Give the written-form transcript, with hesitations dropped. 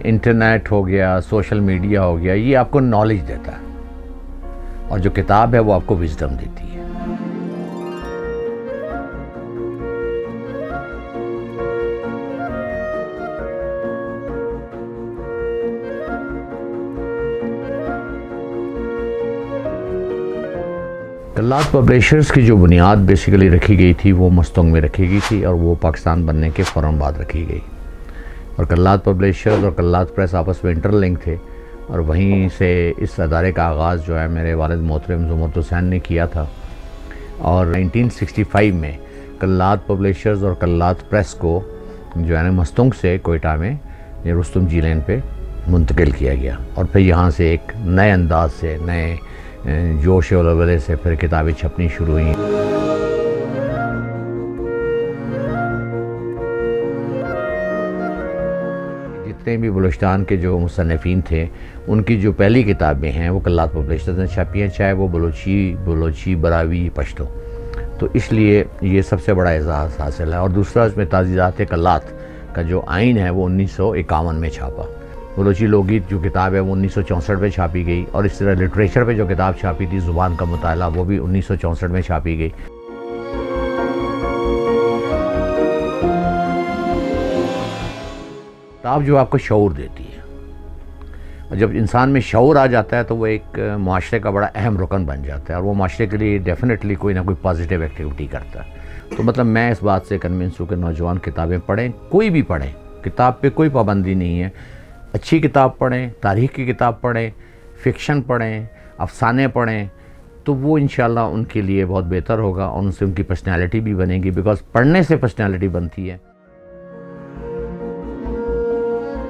Internet हो गया, social media हो गया, ये आपको नॉलेज देता है और जो किताब है वो आपको विजडम देती है। कल्लात पब्लिशर्स की जो बुनियाद बेसिकली रखी गई थी वो मस्तंग में रखी गई थी और वो पाकिस्तान बनने के फ़ौरन बाद रखी गई। और कल्लात पब्लिशर्स और कल्लात प्रेस आपस में इंटरलिंक थे और वहीं से इस अदारे का आगाज़ जो है मेरे वालिद मोहतरम ज़ुमरत हुसैन ने किया था। और 1965 में कल्लात पब्लिशर्स और कल्लात प्रेस को जो है ना मस्तंग से कोयटा में रुस्तम जी लेन पे मुंतकिल किया गया और फिर यहाँ से एक नए अंदाज से, नए जोश और लवले से फिर किताबें छपनी शुरू हुई। जितने भी बलूचिस्तान के जो मुसन्निफ़ीन थे उनकी जो पहली किताबें हैं वो कल्लात पब्लिशर्स ने छपी हैं, चाहे वो बलोची, बरावी, पश्तो। तो इसलिए ये सबसे बड़ा एजाज़ हासिल है। और दूसरा इसमें ताज़ीज़ात कल्लात का जो आइन है वो 1951 में छापा। बलोची लोकगीत जो किताब है वो 1964 में छापी गई और इस तरह लिटरेचर पे जो किताब छापी थी ज़ुबान का मुताला, वो भी 1964 में छापी गई। किताब जो आपको शऊर देती है और जब इंसान में शऊर आ जाता है तो वो एक माशरे का बड़ा अहम रुकन बन जाता है और वो माशरे के लिए डेफिनेटली कोई ना कोई पॉजिटिव एक्टिविटी करता है। तो मतलब मैं इस बात से कन्विंस हूँ कि नौजवान किताबें पढ़ें, कोई भी पढ़ें, किताब पे कोई पाबंदी नहीं है। अच्छी किताब पढ़ें, तारीख़ की किताब पढ़ें, फ़िक्शन पढ़ें, अफ़साने पढ़ें, तो वो इंशाल्लाह उनके लिए बहुत बेहतर होगा और उनसे उनकी पर्सनैलिटी भी बनेगी। बिकॉज़ पढ़ने से पर्सनैलिटी बनती है।